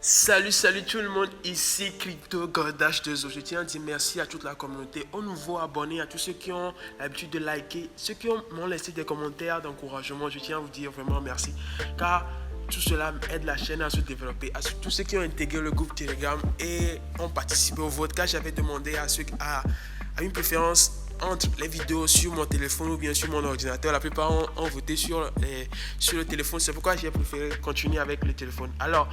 Salut tout le monde, ici Crypto Gordache 2. Je tiens à dire merci à toute la communauté, aux nouveaux abonnés, à tous ceux qui ont l'habitude de liker, ceux qui m'ont laissé des commentaires d'encouragement. Je tiens à vous dire vraiment merci, car tout cela aide la chaîne à se développer. À tous ceux qui ont intégré le groupe Telegram et ont participé au vote, car j'avais demandé à une préférence entre les vidéos sur mon téléphone ou bien sur mon ordinateur. La plupart ont voté sur le téléphone. C'est pourquoi j'ai préféré continuer avec le téléphone. Alors,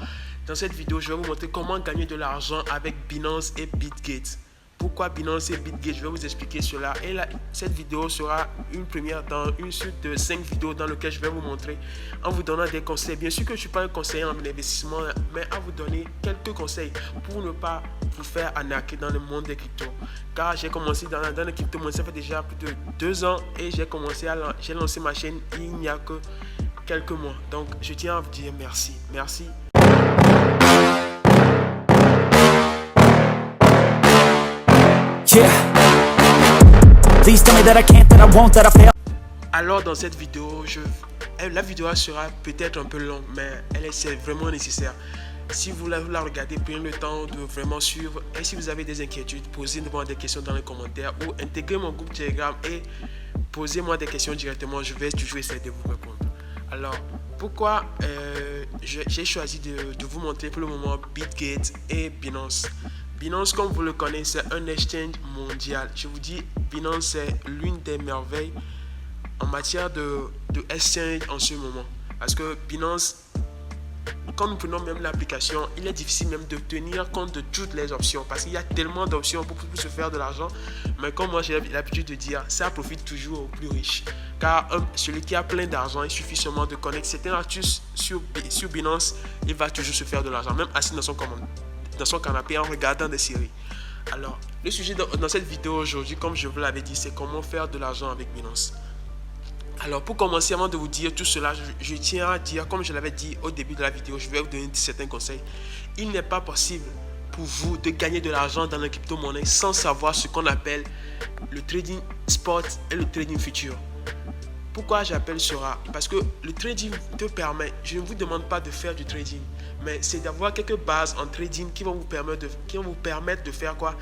dans cette vidéo, je vais vous montrer comment gagner de l'argent avec Binance et Bitgate. Pourquoi Binance et Bitgate? Je vais vous expliquer cela. Et cette vidéo sera une première dans une suite de 5 vidéos dans lesquelles je vais vous montrer en vous donnant des conseils. Bien sûr que je ne suis pas un conseiller en investissement, mais à vous donner quelques conseils pour ne pas vous faire arnaquer dans le monde des cryptos. Car j'ai commencé dans le crypto, ça fait déjà plus de 2 ans et j'ai lancé ma chaîne il n'y a que quelques mois. Donc je tiens à vous dire merci. Merci. Alors dans cette vidéo, la vidéo sera peut-être un peu longue, mais c'est vraiment nécessaire. Si vous la regardez, prenez le temps de vraiment suivre. Et si vous avez des inquiétudes, posez-moi des questions dans les commentaires ou intégrez mon groupe Telegram et posez-moi des questions directement. Je vais toujours essayer de vous répondre. Alors, pourquoi j'ai choisi de vous montrer pour le moment Bitgate et Binance. Binance, comme vous le connaissez, c'est un exchange mondial. Je vous dis, Binance, c'est l'une des merveilles en matière de exchange en ce moment. Parce que Binance, quand nous prenons même l'application, il est difficile même de tenir compte de toutes les options. Parce qu'il y a tellement d'options pour se faire de l'argent. Mais comme moi, j'ai l'habitude de dire, ça profite toujours aux plus riches. Car celui qui a plein d'argent, il suffit seulement de connaître certaines astuces sur Binance, il va toujours se faire de l'argent, même assis dans son canapé en regardant des séries. Alors, le sujet dans cette vidéo aujourd'hui, comme je vous l'avais dit, c'est comment faire de l'argent avec Binance. Alors, pour commencer, avant de vous dire tout cela, je tiens à dire, comme je l'avais dit au début de la vidéo, je vais vous donner certains conseils. Il n'est pas possible pour vous de gagner de l'argent dans la crypto-monnaie sans savoir ce qu'on appelle le trading spot et le trading future. Pourquoi j'appelle cela? Parce que le trading te permet, je ne vous demande pas de faire du trading, mais c'est d'avoir quelques bases en trading qui vont vous permettre de faire quoi?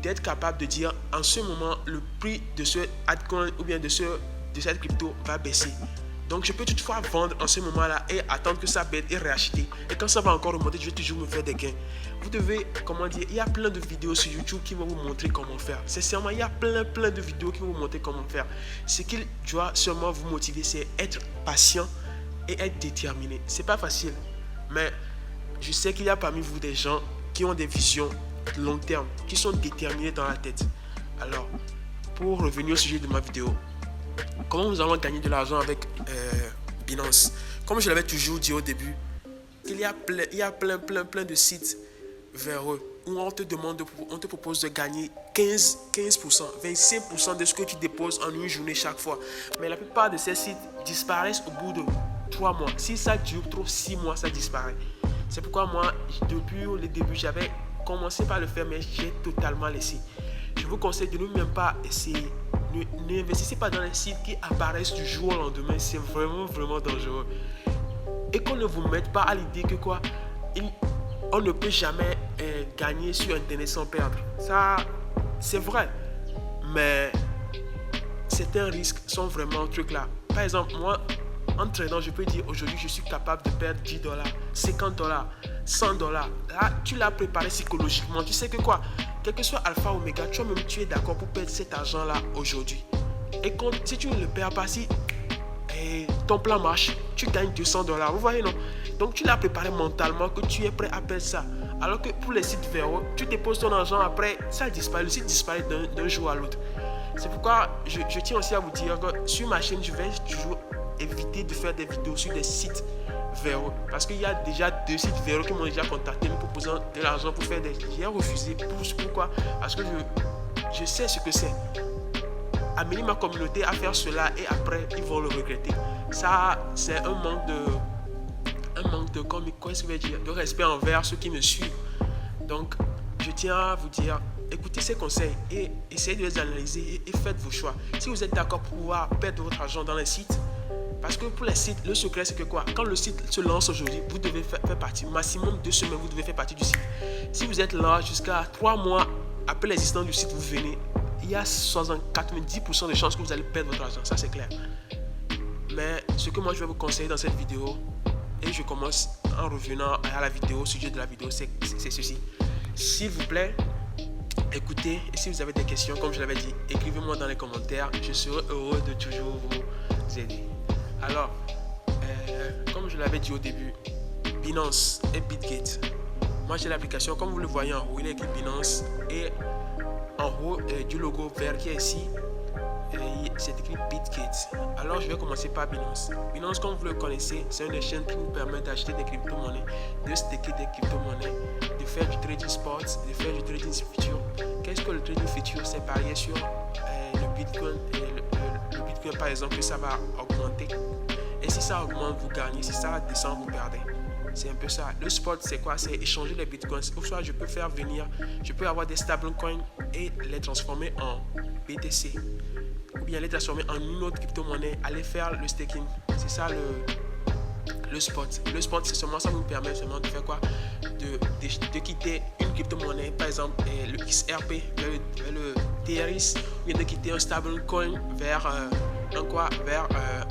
D'être capable de dire en ce moment le prix de ce altcoin ou bien de cette crypto va baisser. Donc je peux toutefois vendre en ce moment-là et attendre que ça baisse et réacheter. Et quand ça va encore remonter, je vais toujours me faire des gains. Vous devez, il y a plein de vidéos sur YouTube qui vont vous montrer comment faire. Sincèrement, il y a plein de vidéos qui vont vous montrer comment faire. Ce qu'il doit seulement vous motiver, c'est être patient et être déterminé. C'est pas facile, mais je sais qu'il y a parmi vous des gens qui ont des visions long terme, qui sont déterminés dans la tête. Alors, pour revenir au sujet de ma vidéo, comment nous allons gagner de l'argent avec Binance? Comme je l'avais toujours dit au début, il y a plein de sites véreux où on te propose de gagner 15%, 25% de ce que tu déposes en une journée chaque fois. Mais la plupart de ces sites disparaissent au bout de 3 mois. Si ça dure trop 6 mois, ça disparaît. C'est pourquoi moi, depuis le début, j'avais commencé par le faire, mais j'ai totalement laissé. Je vous conseille de ne même pas essayer. N'investissez pas dans les sites qui apparaissent du jour au lendemain. C'est vraiment dangereux. Et qu'on ne vous mette pas à l'idée que on ne peut jamais gagner sur Internet sans perdre. Ça, c'est vrai. Mais certains risques sont vraiment un truc là. Par exemple, moi, en tradant, je peux dire aujourd'hui, je suis capable de perdre $10, $50, $100. Là, tu l'as préparé psychologiquement. Tu sais que quel que soit alpha ou oméga, toi-même, tu es d'accord pour perdre cet argent-là aujourd'hui. Et si tu ne le perds pas, si ton plan marche, tu gagnes $200. Vous voyez, non? Donc, tu l'as préparé mentalement que tu es prêt à perdre ça. Alors que pour les sites véreux, tu déposes ton argent, après, ça disparaît. Le site disparaît d'un jour à l'autre. C'est pourquoi je tiens aussi à vous dire que sur ma chaîne, je vais toujours éviter de faire des vidéos sur des sites véreux. Parce qu'il y a déjà 2 sites véreux qui m'ont déjà contacté me proposant de l'argent pour faire des... J'ai refusé. Pourquoi? Parce que je sais ce que c'est. Amener ma communauté à faire cela et après, ils vont le regretter. Ça, c'est un manque de quoi est-ce que je vais dire, de respect envers ceux qui me suivent. Donc, je tiens à vous dire, écoutez ces conseils et essayez de les analyser et faites vos choix. Si vous êtes d'accord pour pouvoir perdre votre argent dans les sites, Parce que pour les sites, le secret c'est que quoi? Quand le site se lance aujourd'hui, vous devez faire partie, maximum 2 semaines, vous devez faire partie du site. Si vous êtes là jusqu'à 3 mois après l'existence du site, vous venez, il y a 90% de chances que vous allez perdre votre argent, ça c'est clair. Mais ce que moi je vais vous conseiller dans cette vidéo, et je commence en revenant à la vidéo, au sujet de la vidéo, c'est ceci. S'il vous plaît, écoutez, et si vous avez des questions, comme je l'avais dit, écrivez-moi dans les commentaires, je serai heureux de toujours vous aider. Alors, comme je l'avais dit au début, Binance et Bitgate. Moi j'ai l'application, comme vous le voyez en haut, il est écrit Binance et en haut du logo vert qui est ici, c'est écrit Bitgate. Alors je vais commencer par Binance. Binance, comme vous le connaissez, c'est une chaîne qui vous permet d'acheter des crypto-monnaies, de staker des crypto-monnaies, de faire du trading spot, de faire du trading future. Qu'est-ce que le trading future? C'est parier sur le Bitcoin et le Bitcoin par exemple, que ça va augmenter. Et si ça augmente, vous gagnez. Si ça descend, vous perdez. C'est un peu ça. Le spot, c'est quoi? C'est échanger les bitcoins. Ou soit je peux faire venir, je peux avoir des stablecoins et les transformer en BTC. Ou bien les transformer en une autre crypto-monnaie, aller faire le staking. C'est ça le spot. Le spot, c'est seulement ça vous permet seulement de faire quoi? De quitter une crypto-monnaie, par exemple le XRP vers le TRX, ou bien de quitter un stablecoin vers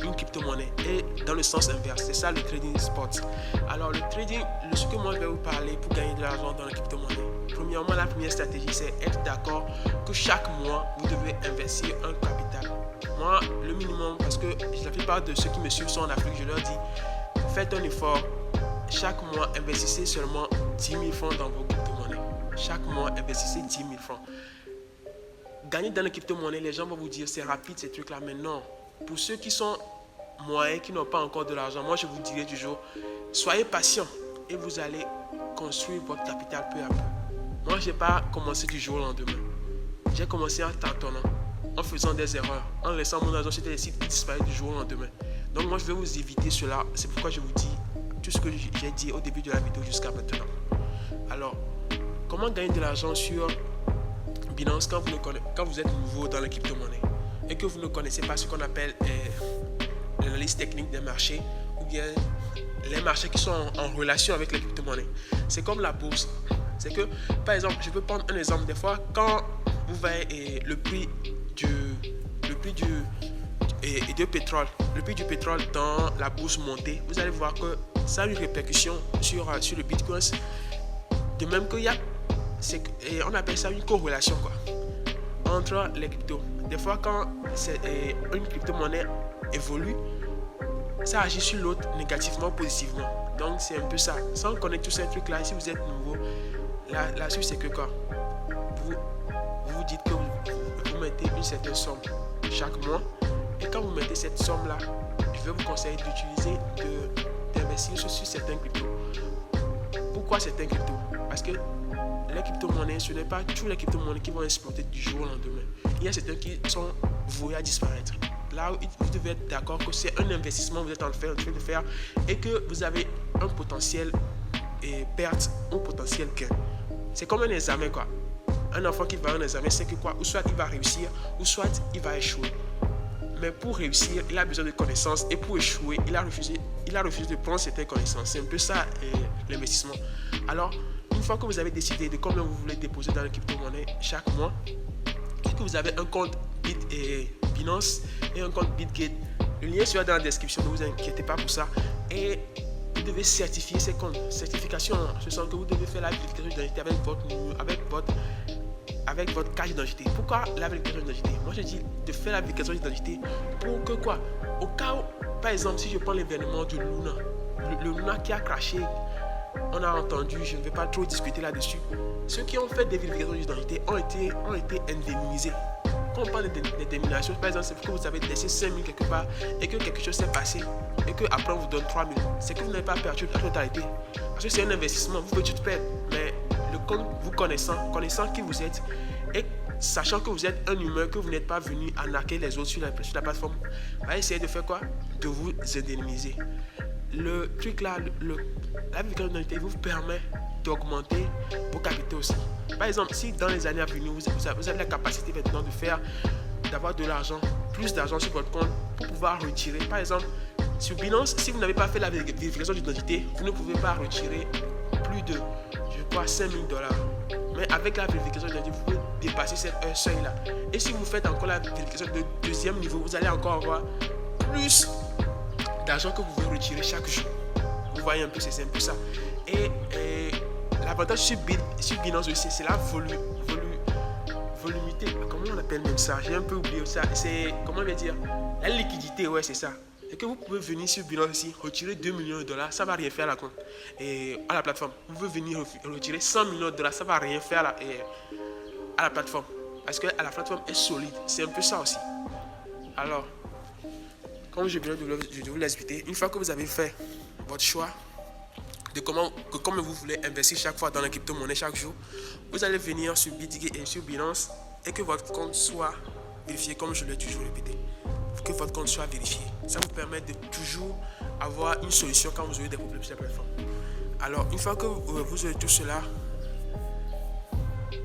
une crypto-monnaie, et dans le sens inverse. C'est ça le trading spot. Alors le trading, ce que moi je vais vous parler pour gagner de l'argent dans la crypto-monnaie. Premièrement, la première stratégie, c'est être d'accord que chaque mois, vous devez investir un capital. Moi, le minimum, parce que la plupart de ceux qui me suivent sont en Afrique, je leur dis, faites un effort. Chaque mois, investissez seulement 10 000 francs dans vos crypto-monnaies. Chaque mois, investissez 10 000 francs. Gagner dans les crypto-monnaies, les gens vont vous dire c'est rapide ces trucs-là, mais non. Pour ceux qui sont moyens, qui n'ont pas encore de l'argent, moi je vous dirais toujours, soyez patient et vous allez construire votre capital peu à peu. Moi je n'ai pas commencé du jour au lendemain. J'ai commencé en tâtonnant, en faisant des erreurs, en laissant mon argent sur des sites qui disparaissent du jour au lendemain. Donc moi je vais vous éviter cela. C'est pourquoi je vous dis tout ce que j'ai dit au début de la vidéo jusqu'à maintenant. Alors, comment gagner de l'argent sur Binance quand vous êtes nouveau dans la crypto-monnaie et que vous ne connaissez pas ce qu'on appelle l'analyse technique des marchés, ou bien les marchés qui sont en relation avec les crypto-monnaies. C'est comme la bourse. C'est que, par exemple, je peux prendre un exemple. Des fois, quand vous voyez le prix du pétrole dans la bourse monter, vous allez voir que ça a une répercussion sur le Bitcoin. De même qu'il y a, on appelle ça une corrélation quoi, entre les cryptos. Des fois, quand une crypto-monnaie évolue, ça agit sur l'autre négativement ou positivement. Donc, c'est un peu ça. Sans connaître tous ces trucs-là, si vous êtes nouveau, la suite, c'est que quoi, vous vous dites que vous mettez une certaine somme chaque mois. Et quand vous mettez cette somme-là, je vais vous conseiller d'utiliser, d'investir sur certains cryptos. Pourquoi certains cryptos? Parce que les crypto-monnaies, ce n'est pas tous les crypto-monnaies qui vont exploser du jour au lendemain. Il y a certains qui sont voués à disparaître. Là, vous devez être d'accord que c'est un investissement que vous êtes en train de faire et que vous avez un potentiel perte ou potentiel gain. C'est comme un examen quoi. Un enfant qui va à un examen, c'est que quoi, ou soit il va réussir, ou soit il va échouer. Mais pour réussir, il a besoin de connaissances, et pour échouer, il a refusé de prendre certaines connaissances. C'est un peu ça l'investissement. Alors, une fois que vous avez décidé de combien vous voulez déposer dans la crypto-monnaie chaque mois, et que vous avez un compte Binance et un compte Bitgate, le lien sera dans la description, ne vous inquiétez pas pour ça. Et vous devez certifier ces comptes. Certification, ce sens que vous devez faire la vérification d'identité avec votre carte d'identité. Pourquoi la vérification d'identité? Moi je dis de faire la vérification d'identité pour que quoi, au cas où, par exemple, si je prends l'événement du Luna, le Luna qui a craché, on a entendu, je ne vais pas trop discuter là-dessus. Ceux qui ont fait des vérifications d'identité ont été indemnisés. Quand on parle d'indemnisation, par exemple, c'est parce que vous avez laissé 5 000 quelque part et que quelque chose s'est passé et qu'après on vous donne 3 000. C'est que vous n'avez pas perdu la totalité. Parce que c'est un investissement, vous pouvez tout perdre. Mais le compte, vous connaissant qui vous êtes et sachant que vous êtes un humain, que vous n'êtes pas venu arnaquer les autres sur la plateforme, va essayer de faire quoi? De vous indemniser. Le truc là, la vérification d'identité vous permet d'augmenter vos capitaux aussi. Par exemple, si dans les années à venir, vous avez la capacité maintenant d'avoir de l'argent, plus d'argent sur votre compte pour pouvoir retirer. Par exemple, Sur Binance, si vous n'avez pas fait la vérification d'identité, vous ne pouvez pas retirer plus de, je crois, 5000 $. Mais avec la vérification d'identité, vous pouvez dépasser ce seuil-là. Et si vous faites encore la vérification de deuxième niveau, vous allez encore avoir plus d'argent que vous pouvez retirer chaque jour. Vous voyez un peu, c'est un peu ça. Et l'avantage sur Binance aussi, c'est la volumité. Comment on appelle même ça? J'ai un peu oublié ça. C'est, comment on va dire? La liquidité, ouais, c'est ça. Et que vous pouvez venir sur Binance ici, retirer 2 millions de dollars, ça ne va rien faire à la compte. Et à la plateforme, vous pouvez venir retirer 100 millions de dollars, ça ne va rien faire à la plateforme. Parce que la plateforme est solide. C'est un peu ça aussi. Alors, comme je viens de vous l'expliquer, une fois que vous avez fait votre choix de comment vous voulez investir chaque fois dans la crypto-monnaie chaque jour, vous allez venir sur Bitget et sur Binance et que votre compte soit vérifié, comme je l'ai toujours répété. Que votre compte soit vérifié. Ça vous permet de toujours avoir une solution quand vous aurez des problèmes sur la plateforme. Alors, une fois que vous aurez tout cela,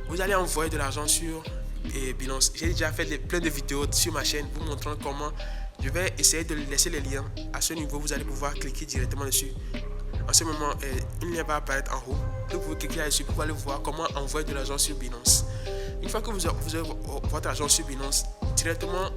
vous allez envoyer de l'argent sur Binance. J'ai déjà fait plein de vidéos sur ma chaîne vous montrant comment. Je vais essayer de laisser les liens. À ce niveau, vous allez pouvoir cliquer directement dessus. En ce moment, un lien va apparaître en haut. Vous pouvez cliquer là-dessus pour aller voir comment envoyer de l'argent sur Binance. Une fois que vous avez votre argent sur Binance, directement,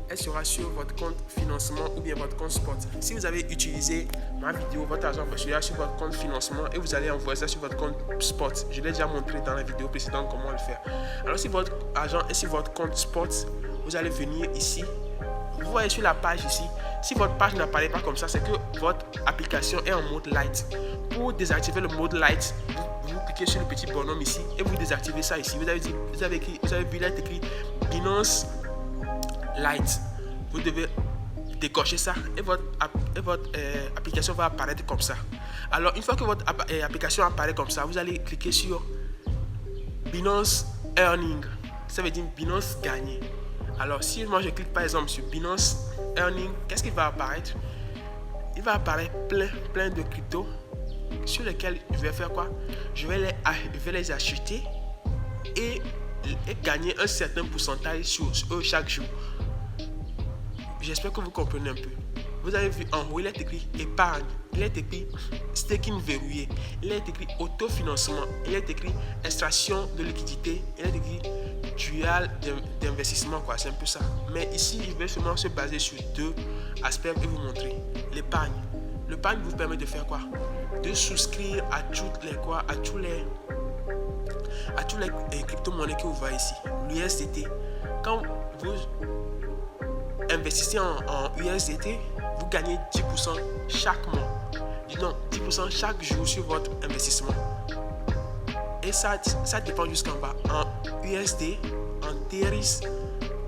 elle sera sur votre compte financement ou bien votre compte spot. Si vous avez utilisé ma vidéo, votre argent sera sur votre compte financement et vous allez envoyer ça sur votre compte spot. Je l'ai déjà montré dans la vidéo précédente comment le faire. Alors si votre argent est sur votre compte spot, vous allez venir ici. Vous voyez sur la page ici, si votre page n'apparaît pas comme ça, c'est que votre application est en mode light. Pour désactiver le mode light, vous cliquez sur le petit bonhomme ici et vous désactivez ça ici. Vous avez vu là écrit Binance Lite. Vous devez décocher ça et votre application va apparaître comme ça. Alors une fois que votre application apparaît comme ça, vous allez cliquer sur Binance Earning. Ça veut dire Binance Gagner. Alors si moi je clique par exemple sur Binance Earning, qu'est-ce qui va apparaître? Il va apparaître plein de cryptos sur lesquels je vais faire quoi? Je vais les acheter et gagner un certain pourcentage sur eux chaque jour. J'espère que vous comprenez un peu. Vous avez vu en haut, il est écrit épargne, il est écrit staking verrouillé, il est écrit autofinancement, il est écrit extraction de liquidité, il est écrit dual d'investissement, quoi. C'est un peu ça. Mais ici, je vais seulement se baser sur deux aspects et vous montrer. L'épargne. L'épargne vous permet de faire quoi? De souscrire à toutes les crypto-monnaies que vous voyez ici. L'USDT. Quand vous investissez en USDT, vous gagnez 10% chaque mois. Non, 10% chaque jour sur votre investissement. Et ça dépend jusqu'en bas. En USD, en TRX,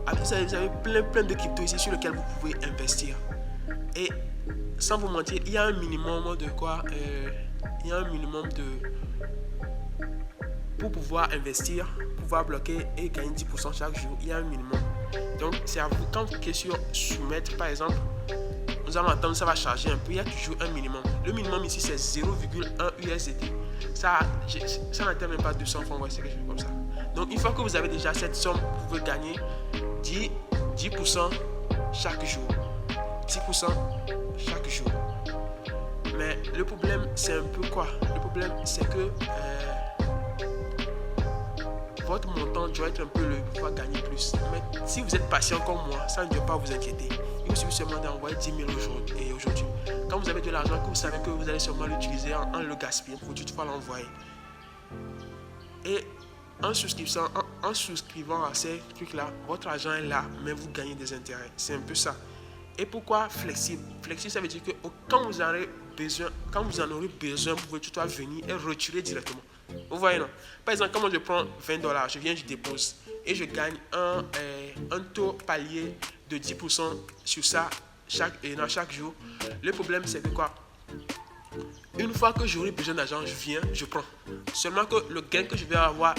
vous avez plein de cryptos ici sur lesquels vous pouvez investir. Et sans vous mentir, il y a un minimum de quoi pour pouvoir investir, pouvoir bloquer et gagner 10% chaque jour. Il y a un minimum. Donc c'est à vous, quand vous cliquez sur soumettre par exemple, nous allons attendre, ça va charger un peu. Il y a toujours un minimum. Le minimum ici c'est 0,1 USDT. Ça n'atteint même pas 200 francs, c'est quelque chose comme ça. Donc une fois que vous avez déjà cette somme, vous pouvez gagner 10% chaque jour. 10% chaque jour. Mais le problème c'est un peu quoi? Le problème c'est que votre montant doit être un peu le pouvoir gagner plus. Mais si vous êtes patient comme moi, ça ne doit pas vous inquiéter. Il vous suffit seulement d'envoyer 10 000 aujourd'hui. Quand vous avez de l'argent que vous savez que vous allez seulement l'utiliser en le gaspillant, il faut toutefois l'envoyer. Et en souscrivant à ces trucs-là, votre argent est là, mais vous gagnez des intérêts. C'est un peu ça. Et pourquoi flexible? Flexible, ça veut dire que quand vous en aurez besoin, vous pouvez tout à venir et retirer directement. Vous voyez, non? Par exemple, quand moi je prends 20 $, je dépose et je gagne un taux palier de 10% sur ça chaque jour. Le problème, c'est que quoi? Une fois que j'aurai besoin d'argent, je prends. Seulement que le gain que je vais avoir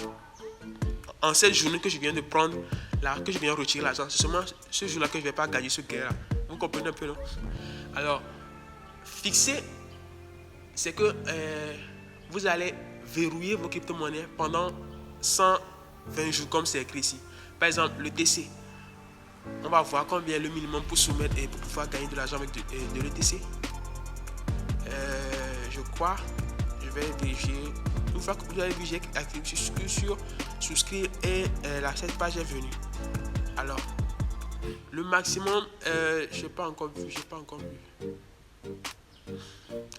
en cette journée que je viens de prendre, là, que je viens de retirer l'argent, c'est seulement ce jour-là que je ne vais pas gagner ce gain-là. Vous comprenez un peu, non? Alors, fixer, c'est que vous allez verrouiller vos crypto-monnaies pendant 120 jours, comme c'est écrit ici. Par exemple, le TC. On va voir combien est le minimum pour soumettre et pour pouvoir gagner de l'argent avec de l'ETC. Je crois, je vais vérifier. Une fois que vous avez vu, j'ai activé sur souscrire et cette page est venue. Alors, le maximum, je n'ai pas encore vu,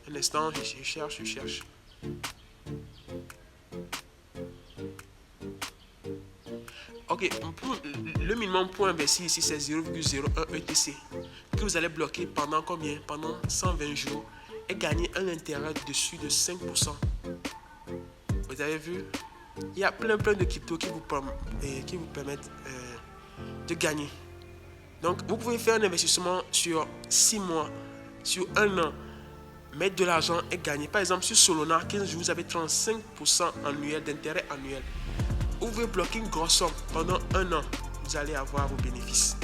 Un instant, je cherche. Ok, le minimum pour investir ici, c'est 0,01 ETC que vous allez bloquer pendant combien? Pendant 120 jours et gagner un intérêt dessus de 5%. Vous avez vu? Il y a plein de cryptos qui vous permettent de gagner. Donc, vous pouvez faire un investissement sur 6 mois, sur 1 an, mettre de l'argent et gagner. Par exemple, sur Solana, 15 jours, vous avez 35% annuel d'intérêt annuel. Vous pouvez bloquer une grosse somme pendant 1 an, vous allez avoir vos bénéfices.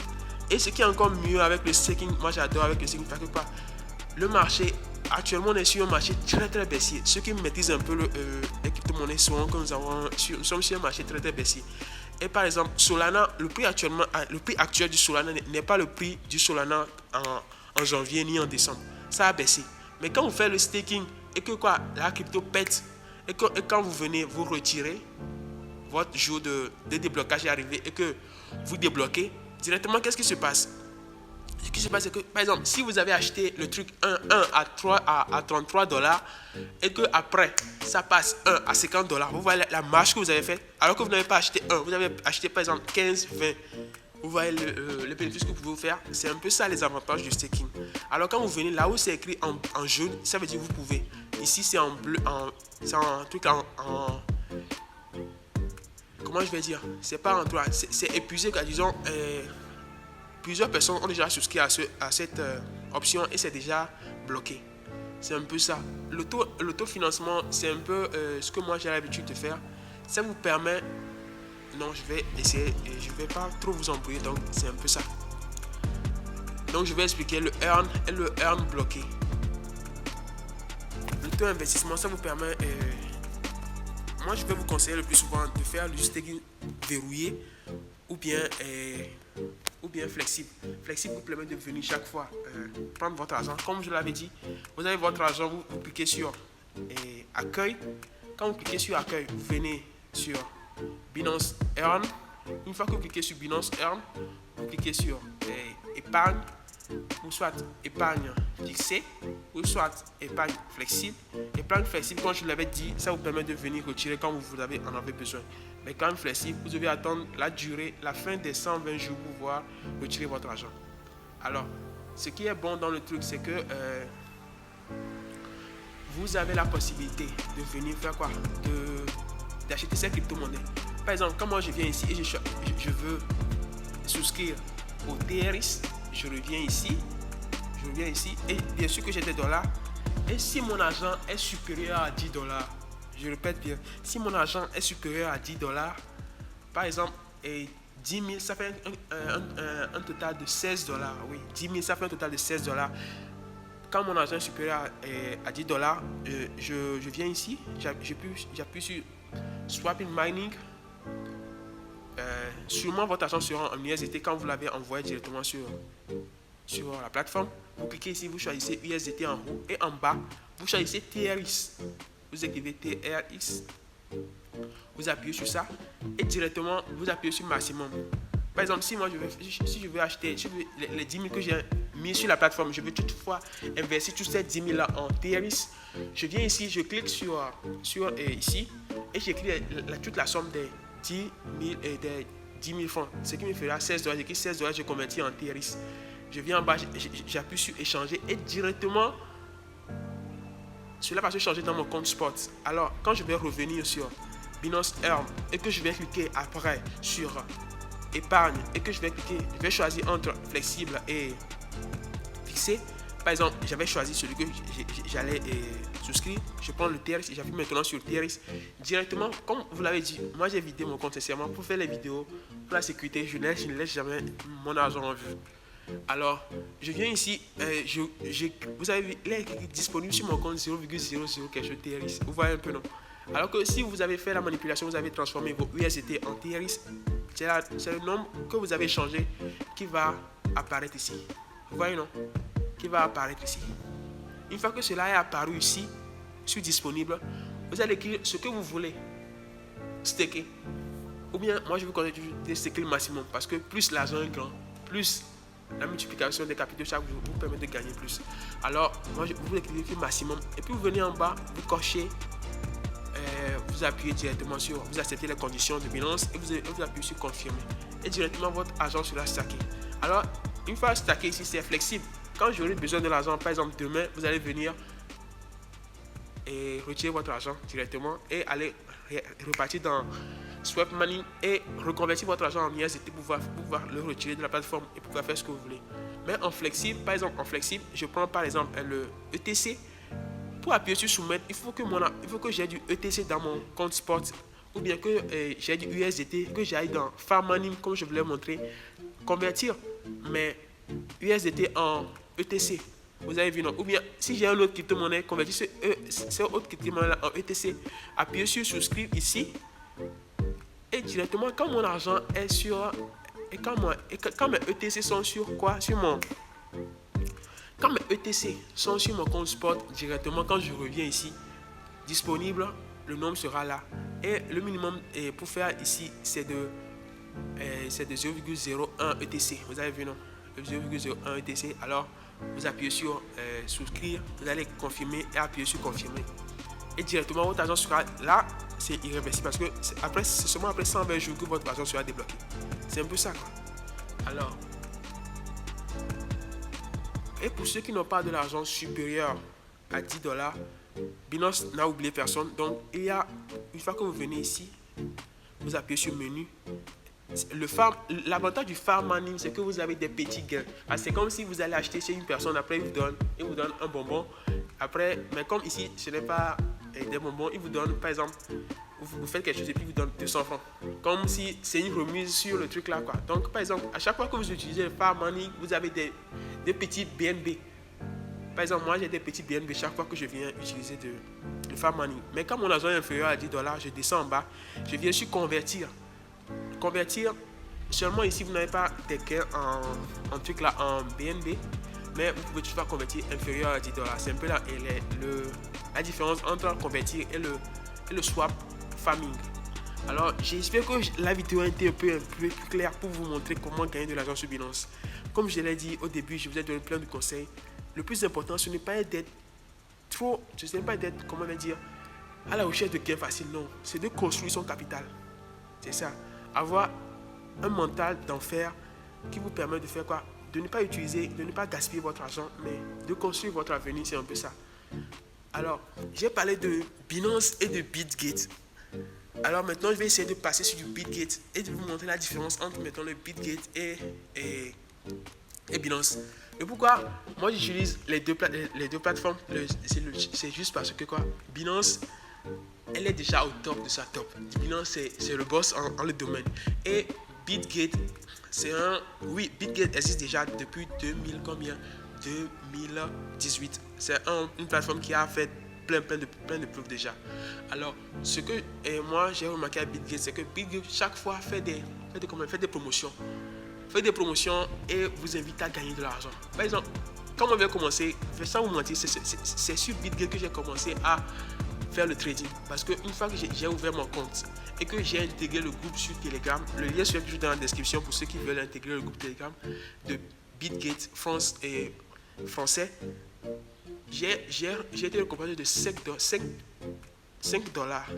Et ce qui est encore mieux avec le staking, moi j'adore avec le staking parce que quoi, le marché, actuellement on est sur un marché très baissier. Ceux qui maîtrisent un peu les crypto-monnaies sauront que nous sommes sur un marché très baissier. Et par exemple, Solana, le prix actuel du Solana n'est pas le prix du Solana en janvier ni en décembre. Ça a baissé. Mais quand vous faites le staking et que quoi, la crypto pète et quand vous venez vous retirer, votre jour de déblocage est arrivé et que vous débloquez, directement, qu'est-ce qui se passe? Ce qui se passe, c'est que, par exemple, si vous avez acheté le truc 1 à 33 $ et que après ça passe 1 à 50 $, vous voyez la marge que vous avez faite, alors que vous n'avez pas acheté 1, vous avez acheté par exemple 15, 20. Vous voyez le bénéfice que vous pouvez vous faire. C'est un peu ça les avantages du staking. Alors quand vous venez là où c'est écrit en jaune, ça veut dire que vous pouvez. Ici c'est en bleu, c'est un truc comment je vais dire, c'est pas en droit, c'est épuisé, disons, plusieurs personnes ont déjà souscrit à cette option et c'est déjà bloqué. C'est un peu ça. L'autofinancement, c'est un peu ce que moi j'ai l'habitude de faire. Ça vous permet, non, je vais essayer, je vais pas trop vous embrouiller, donc c'est un peu ça. Donc je vais expliquer le earn et le earn bloqué. L'auto-investissement, ça vous permet, moi je vais vous conseiller le plus souvent de faire du staking verrouillé ou bien flexible. Flexible vous permet de venir chaque fois prendre votre argent. Comme je l'avais dit, vous avez votre argent, vous cliquez sur accueil. Quand vous cliquez sur accueil, vous venez sur Binance Earn. Une fois que vous cliquez sur Binance Earn, vous cliquez sur épargne, ou soit épargne fixée, ou soit épargne flexible. Épargne flexible, comme je l'avais dit, ça vous permet de venir retirer quand vous en avez besoin. Mais quand flexible, vous devez attendre la durée, la fin des 120 jours pour pouvoir retirer votre argent. Alors, ce qui est bon dans le truc, c'est que vous avez la possibilité de venir faire quoi? D'acheter ces crypto-monnaies. Par exemple, quand moi je viens ici et je veux souscrire au TRX, je reviens ici et bien sûr que j'ai des dollars. Et si mon argent est supérieur à 10 $, je répète bien, si mon argent est supérieur à 10 $, par exemple, 10 000, ça fait un total de 16 $. Oui, 10 000, ça fait un total de 16 $. Quand mon argent est supérieur à 10 $, je viens ici, j'appuie sur Swapping Mining. Sûrement votre argent sera en USDT quand vous l'avez envoyé directement sur la plateforme. Vous cliquez ici, vous choisissez USDT en haut et en bas, vous choisissez TRX. Vous écrivez TRX, vous appuyez sur ça et directement vous appuyez sur maximum. Par exemple, si je veux acheter les 10 000 que j'ai mis sur la plateforme, je veux toutefois investir tous ces 10 000 là en TRX, je viens ici, je clique sur ici et j'écris toute la somme des 10 000 francs, ce qui me fera 16 $. J'écris 16 $, je convertis en TRX. Je viens en bas, j'appuie sur échanger et directement cela va se changer dans mon compte spot. Alors, quand je vais revenir sur Binance Earn et que je vais cliquer après sur épargne et que je vais choisir entre flexible et fixé. Par exemple, j'avais choisi celui que j'allais souscrire. Je prends le TRX et j'appuie maintenant sur le TRX. Directement, comme vous l'avez dit, moi j'ai vidé mon compte sincèrement pour faire les vidéos, pour la sécurité. Je ne laisse jamais mon argent en vue. Alors, je viens ici, vous avez vu, il est disponible sur mon compte 0,00 quelque chose TRX. Vous voyez un peu, non? Alors que si vous avez fait la manipulation, vous avez transformé vos USDT en TRX, C'est le nombre que vous avez changé qui va apparaître ici. Vous voyez, non? Qui va apparaître ici. Une fois que cela est apparu ici, sur disponible, vous allez écrire ce que vous voulez staker. Ou bien, moi je vous conseille de staker le maximum parce que plus l'argent est grand, plus la multiplication des capitaux chaque jour vous permet de gagner plus. Alors, moi vous écrivez le maximum et puis vous venez en bas, vous cochez, vous appuyez directement sur, vous acceptez les conditions de Binance et vous appuyez sur confirmer. Et directement votre argent sera stacké. Alors, une fois stacké ici, c'est flexible. Quand j'aurai besoin de l'argent, par exemple demain, vous allez venir et retirer votre argent directement et aller repartir dans Swap Money et reconvertir votre argent en USDT pour pouvoir le retirer de la plateforme et pouvoir faire ce que vous voulez. Mais en flexible, par exemple en flexible, je prends par exemple le ETC. Pour appuyer sur soumettre, il faut que j'ai du ETC dans mon compte spot ou bien que j'ai du USDT, que j'aille dans Farm Money comme je vous l'ai montré, convertir mes USDT en ETC. Vous avez vu, non? Ou bien si j'ai un autre crypto-monnaie, convertir ce autre crypto-monnaie en ETC, appuyez sur souscrire ici et directement quand mon argent est sur et quand mes ETC sont sur quoi? Sur mon Quand mes ETC sont sur mon compte spot, directement quand je reviens ici, disponible, le nombre sera là. Et le minimum pour faire ici, c'est de 0,01 ETC. Vous avez vu, non? 0,01 ETC. Alors, vous appuyez sur souscrire, vous allez confirmer et appuyer sur confirmer. Et directement, votre argent sera là. C'est irréversible parce que c'est seulement après 120 jours que votre argent sera débloqué. C'est un peu ça, quoi. Alors, et pour ceux qui n'ont pas de l'argent supérieur à 10 $, Binance n'a oublié personne. Donc, une fois que vous venez ici, vous appuyez sur menu. L'avantage du farm money, c'est que vous avez des petits gains. C'est comme si vous allez acheter chez une personne, après il vous donne un bonbon. Après, mais comme ici, ce n'est pas des bonbons, il vous donne, par exemple, vous faites quelque chose et puis il vous donne 200 francs. Comme si c'est une remise sur le truc là, quoi. Donc, par exemple, à chaque fois que vous utilisez le farm money, vous avez des petits BNB. Par exemple, moi j'ai des petits BNB chaque fois que je viens utiliser de farm money. Mais quand mon argent est inférieur à 10 $, je descends en bas, je viens sur convertir. Convertir, seulement ici vous n'avez pas des gains en truc là en BNB, mais vous pouvez toujours convertir inférieur à 10 $. C'est un peu là la différence entre convertir et le swap farming. Alors j'espère que la vidéo a été un peu plus claire pour vous montrer comment gagner de l'argent sur Binance. Comme je l'ai dit au début, je vous ai donné plein de conseils. Le plus important, ce n'est pas d'être comment dire, à la recherche de gains faciles, non. C'est de construire son capital. C'est ça. Avoir un mental d'enfer qui vous permet de faire quoi? De ne pas utiliser, de ne pas gaspiller votre argent, mais de construire votre avenir, c'est un peu ça. Alors, j'ai parlé de Binance et de BitGate. Alors maintenant, je vais essayer de passer sur du BitGate et de vous montrer la différence entre maintenant le BitGate et Binance. Et pourquoi moi j'utilise les deux plateformes? C'est juste parce que quoi, Binance, elle est déjà au top de sa top. Binance, c'est le boss en le domaine. Et BitGate, BitGate existe déjà depuis 2018. C'est une plateforme qui a fait plein de preuves déjà. Alors, ce que moi j'ai remarqué à BitGate, c'est que BitGate chaque fois fait des promotions. Fait des promotions et vous invite à gagner de l'argent. Par exemple, quand on vient commencer, sans vous mentir, c'est sur BitGate que j'ai commencé à faire le trading. Parce qu'une fois que j'ai ouvert mon compte et que j'ai intégré le groupe sur Telegram, le lien sera toujours dans la description pour ceux qui veulent intégrer le groupe Telegram de BitGate France et français. J'ai été récompensé de 5 $.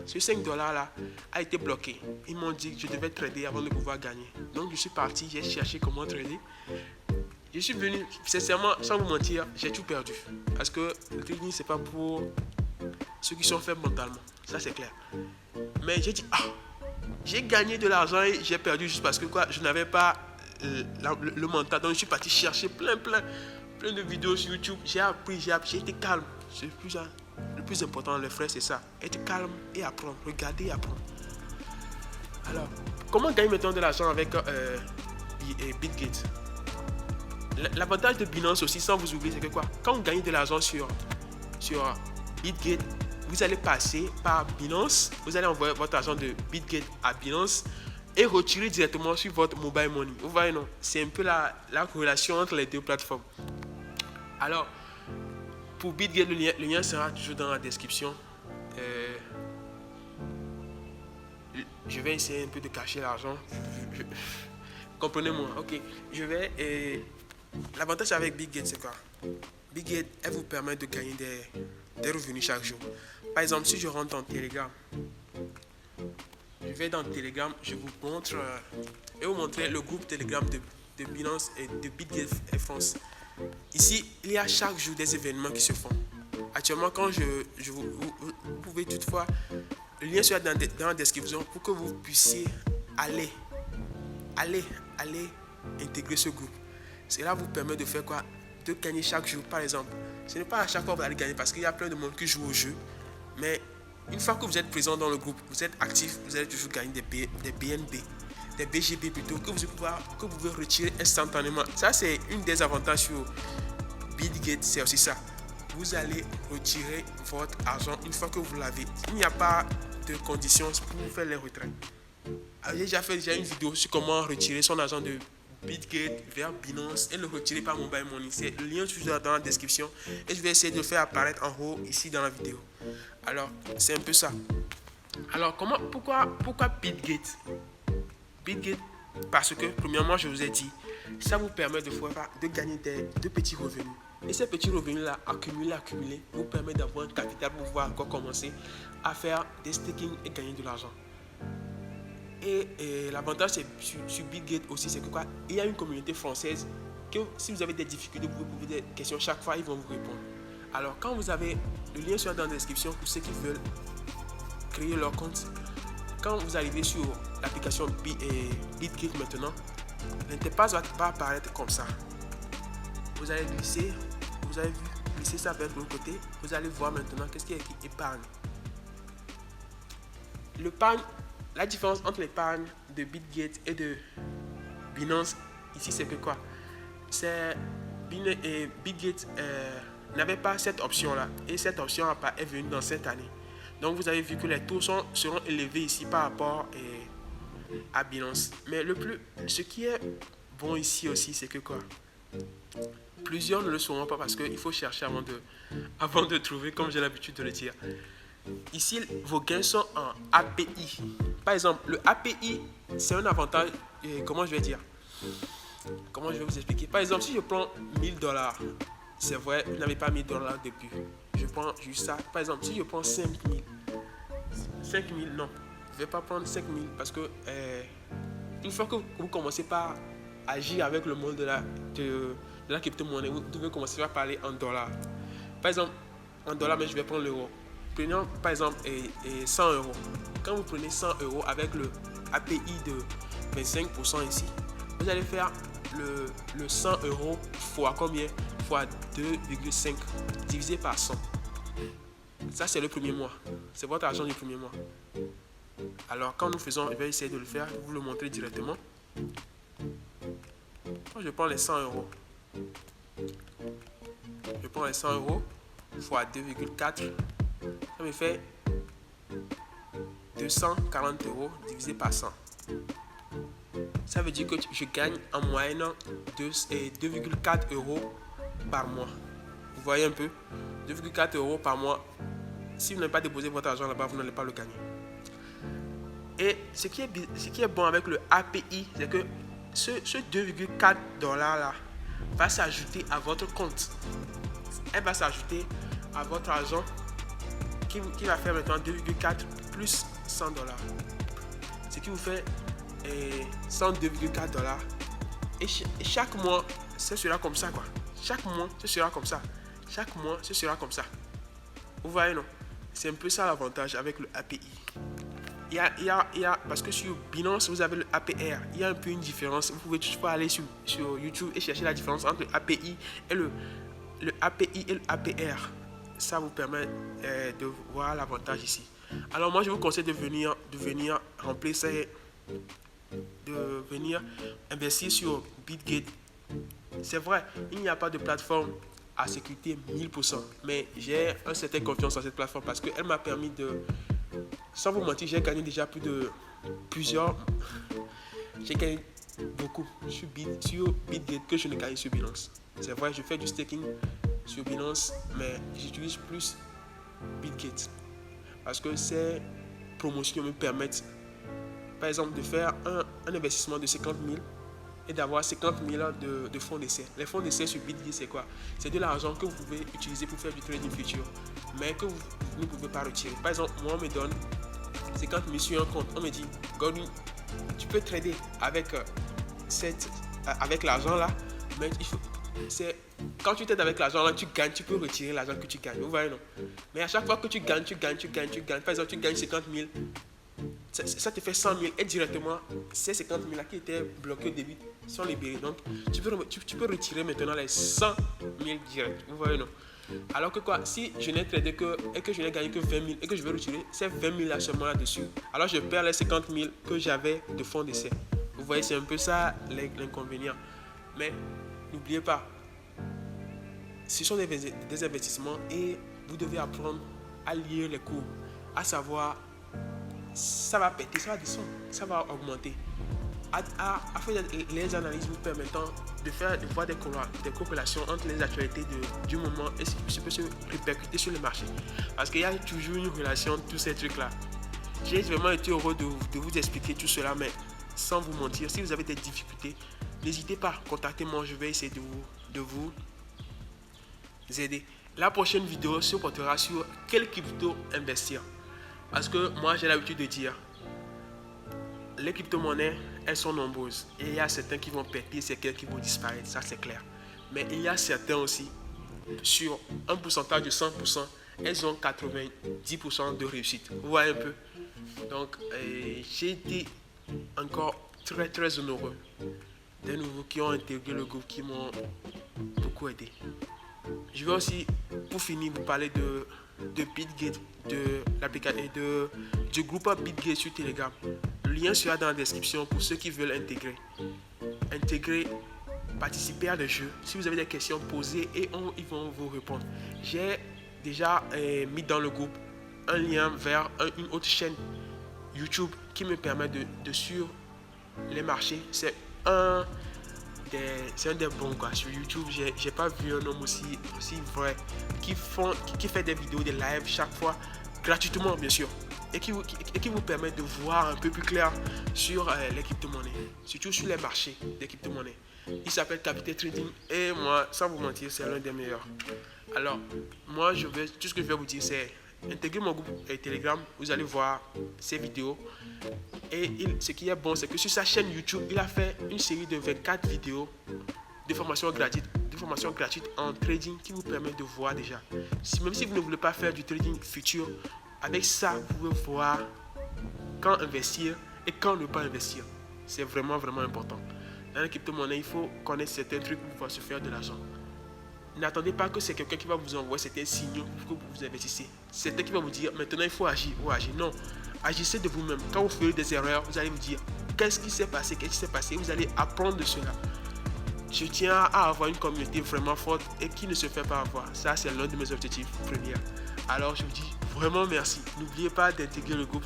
Ce 5 $ là a été bloqué. Ils m'ont dit que je devais trader avant de pouvoir gagner. Donc je suis parti, j'ai cherché comment trader. Je suis venu, sincèrement, sans vous mentir, j'ai tout perdu. Parce que le trading, c'est pas pour ceux qui sont faibles mentalement. Ça, c'est clair. Mais j'ai dit, j'ai gagné de l'argent et j'ai perdu juste parce que quoi, je n'avais pas le mental. Donc je suis parti chercher plein de vidéos sur YouTube. J'ai appris, j'ai été calme. C'est plus ça. Le plus important, les frères, c'est ça. Être calme et apprendre. Regarder et apprendre. Alors, comment gagner maintenant de l'argent avec BitGate? L'avantage de Binance aussi, sans vous oublier, c'est que quoi? Quand vous gagnez de l'argent sur BitGate, vous allez passer par Binance. Vous allez envoyer votre argent de BitGate à Binance. et retirer directement sur votre mobile money. Vous voyez, non? C'est un peu la corrélation entre les deux plateformes. Alors, pour BitGet, le lien sera toujours dans la description. Je vais essayer un peu de cacher l'argent. Comprenez-moi, ok. Je vais. L'avantage avec BitGet, c'est quoi? BitGet, elle vous permet de gagner des revenus chaque jour. Par exemple, si je rentre dans Telegram, je vais dans Telegram, je vous montre et vous montrer le groupe Telegram de Binance et de BitGet France. Ici, il y a chaque jour des événements qui se font. Actuellement, quand vous pouvez toutefois, le lien sera dans la description pour que vous puissiez aller intégrer ce groupe. Cela vous permet de faire quoi? De gagner chaque jour, par exemple. Ce n'est pas à chaque fois que vous allez gagner parce qu'il y a plein de monde qui joue au jeu. Mais une fois que vous êtes présent dans le groupe, vous êtes actif, vous allez toujours gagner des BNB, des BGB plutôt, que vous pouvez retirer instantanément. Ça, c'est une des avantages sur BitGet, c'est aussi ça. Vous allez retirer votre argent une fois que vous l'avez. Il n'y a pas de conditions pour faire les retraits. J'ai déjà fait une vidéo sur comment retirer son argent de BitGet vers Binance et le retirer par mobile money. C'est le lien toujours dans la description et je vais essayer de le faire apparaître en haut ici dans la vidéo. Alors, c'est un peu ça. Alors, pourquoi BitGet? BitGet, parce que premièrement, je vous ai dit, ça vous permet de gagner de petits revenus. Et ces petits revenus-là, accumulés, vous permet d'avoir un capital pour pouvoir encore commencer à faire des staking et gagner de l'argent. Et l'avantage sur BitGet aussi, c'est que quoi, il y a une communauté française que si vous avez des difficultés, vous pouvez poser des questions chaque fois, ils vont vous répondre. Alors, quand vous avez le lien sera dans la description pour ceux qui veulent créer leur compte. Quand vous arrivez sur l'application BitGet maintenant, l'interface va apparaître comme ça. Vous allez glisser, vous avez vu glisser ça vers l'autre côté. Vous allez voir maintenant qu'est-ce qui est écrit épargne. L'épargne, la différence entre l'épargne de BitGet et de Binance ici, c'est que quoi? C'est BitGet n'avait pas cette option là et cette option est venue dans cette année. Donc vous avez vu que les taux seront élevés ici par rapport à Binance. Mais ce qui est bon ici aussi, c'est que quoi? Plusieurs ne le sauront pas parce qu'il faut chercher avant de trouver, comme j'ai l'habitude de le dire. Ici, vos gains sont en API. Par exemple, le API, c'est un avantage. Comment je vais dire? Comment je vais vous expliquer? Par exemple, si je prends $1000, c'est vrai, vous n'avez pas $1000 depuis. Je prends juste ça. Par exemple, si je prends 5000, non, je ne vais pas prendre 5000 parce que une fois que vous commencez par agir avec le monde de la crypto-monnaie, vous devez commencer à parler en dollars. Par exemple, en dollars, mais je vais prendre l'euro. Prenons par exemple 100 euros. Quand vous prenez 100 euros avec le API de 25% ici, vous allez faire le 100 euros fois combien? Fois 2,5 divisé par 100. Ça, c'est le premier mois. C'est votre argent du premier mois. Alors, quand nous faisons, je vais essayer de le faire, vous le montrer directement. Quand je prends les 100 euros, je prends les 100 euros fois 2,4, ça me fait 240 euros divisé par 100. Ça veut dire que je gagne en moyenne 2,4 euros par mois. Vous voyez un peu? 2,4 euros par mois. Si vous n'avez pas déposé votre argent là-bas, vous n'allez pas le gagner. Et ce qui est bon avec le API, c'est que ce 2,4 $ là va s'ajouter à votre compte. Elle va s'ajouter à votre argent qui va faire maintenant 2,4 plus 100 $. Ce qui vous fait 102,4 $. Et chaque mois, ce sera comme ça, quoi. Chaque mois, ce sera comme ça. Chaque mois, ce sera comme ça. Vous voyez, non? C'est un peu ça l'avantage avec le API. Parce que sur Binance, vous avez le APR. Il y a un peu une différence. Vous pouvez toujours aller sur YouTube et chercher la différence entre le API et le API et le APR. Ça vous permet de voir l'avantage ici. Alors moi, je vous conseille de venir remplir ça, de venir investir sur BitGet. C'est vrai, il n'y a pas de plateforme à sécurité 1000%, mais j'ai une certaine confiance en cette plateforme parce qu'elle m'a permis de, sans vous mentir, j'ai gagné déjà plus de plusieurs. J'ai gagné beaucoup sur Bitgate que je ne gagne sur Binance. C'est vrai, je fais du staking sur Binance, mais j'utilise plus Bitgate parce que ces promotions me permettent, par exemple, de faire un investissement de 50 000 et d'avoir 50 000 de fonds d'essai. Les fonds d'essai sur Bitgate, c'est quoi? C'est de l'argent que vous pouvez utiliser pour faire du trading futur, mais que vous ne pouvez pas retirer. Par exemple, moi, on me donne 50 000 sur un compte. On me dit, Godwin, tu peux trader avec, avec l'argent là, mais quand tu t'aides avec l'argent là, tu gagnes, tu peux retirer l'argent que tu gagnes. Vous voyez, non? Mais à chaque fois que tu gagnes. Par exemple, tu gagnes 50 000, ça te fait 100 000 et directement, ces 50 000 là qui étaient bloqués au début sont libérés. Donc, tu peux retirer maintenant les 100 000 direct. Vous voyez, non? Alors que quoi, si je n'ai tradé et que je n'ai gagné que 20 000 et que je vais retirer ces 20 000 là seulement là-dessus, alors je perds les 50 000 que j'avais de fonds d'essai. Vous voyez, c'est un peu ça l'inconvénient. Mais n'oubliez pas, ce sont des investissements et vous devez apprendre à lire les cours, à savoir, ça va péter, ça va descendre, ça va augmenter. À faire les analyses vous permettant de voir des corrélations entre les actualités du moment et ce qui peut se répercuter sur le marché. Parce qu'il y a toujours une relation de tous ces trucs-là. J'ai vraiment été heureux de vous expliquer tout cela, mais sans vous mentir, si vous avez des difficultés, n'hésitez pas, contactez-moi, je vais essayer de vous aider. La prochaine vidéo se portera sur quelle crypto investir. Parce que moi, j'ai l'habitude de dire, les crypto-monnaies, elles sont nombreuses. Et il y a certains qui vont péter, certains qui vont disparaître, ça c'est clair. Mais il y a certains aussi, sur un pourcentage de 100%, elles ont 90% de réussite. Vous voyez un peu? Donc, j'ai été encore très très heureux des nouveaux qui ont intégré le groupe, qui m'ont beaucoup aidé. Je vais aussi, pour finir, vous parler de Bitgate, de l'application et du groupe Bitgate sur Telegram. Le lien sera dans la description pour ceux qui veulent intégrer, participer à des jeux. Si vous avez des questions, posées et ils vont vous répondre. J'ai déjà mis dans le groupe un lien vers une autre chaîne YouTube qui me permet de suivre les marchés. C'est un des bons gars sur YouTube. J'ai pas vu un homme aussi vrai qui fait des vidéos, des lives chaque fois gratuitement bien sûr et qui vous permet de voir un peu plus clair sur les crypto-monnaies, surtout sur les marchés des crypto-monnaies. Il s'appelle Capital Trading et moi, sans vous mentir, c'est l'un des meilleurs. Alors moi, tout ce que je vais vous dire, c'est intégrer mon groupe Telegram. Vous allez voir ces vidéos. Et ce qui est bon, c'est que sur sa chaîne YouTube, il a fait une série de 24 vidéos de formation gratuite en trading qui vous permet de voir déjà. Même si vous ne voulez pas faire du trading futur, avec ça, vous pouvez voir quand investir et quand ne pas investir. C'est vraiment vraiment important. Dans la crypto-monnaie, il faut connaître certains trucs pour pouvoir se faire de l'argent. N'attendez pas que c'est quelqu'un qui va vous envoyer certains signaux pour que vous investissez. C'est quelqu'un qui va vous dire maintenant il faut agir ou agir. Non, agissez de vous-même. Quand vous ferez des erreurs, vous allez me dire qu'est-ce qui s'est passé, vous allez apprendre de cela. Je tiens à avoir une communauté vraiment forte et qui ne se fait pas avoir. Ça, c'est l'un de mes objectifs premiers. Alors, je vous dis vraiment merci. N'oubliez pas d'intégrer le groupe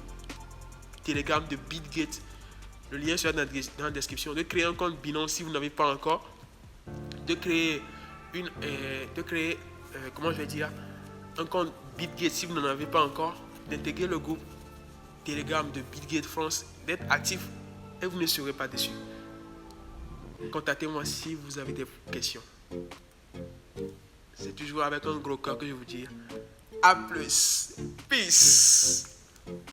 Telegram de Bitgate. Le lien sera dans la description. De créer un compte Binance si vous n'avez pas encore. De créer un compte Bitgate si vous n'en avez pas encore. D'intégrer le groupe Telegram de Bitgate France. D'être actif et vous ne serez pas déçus. Contactez-moi si vous avez des questions. C'est toujours avec un gros cœur que je vous dis. A plus. Peace.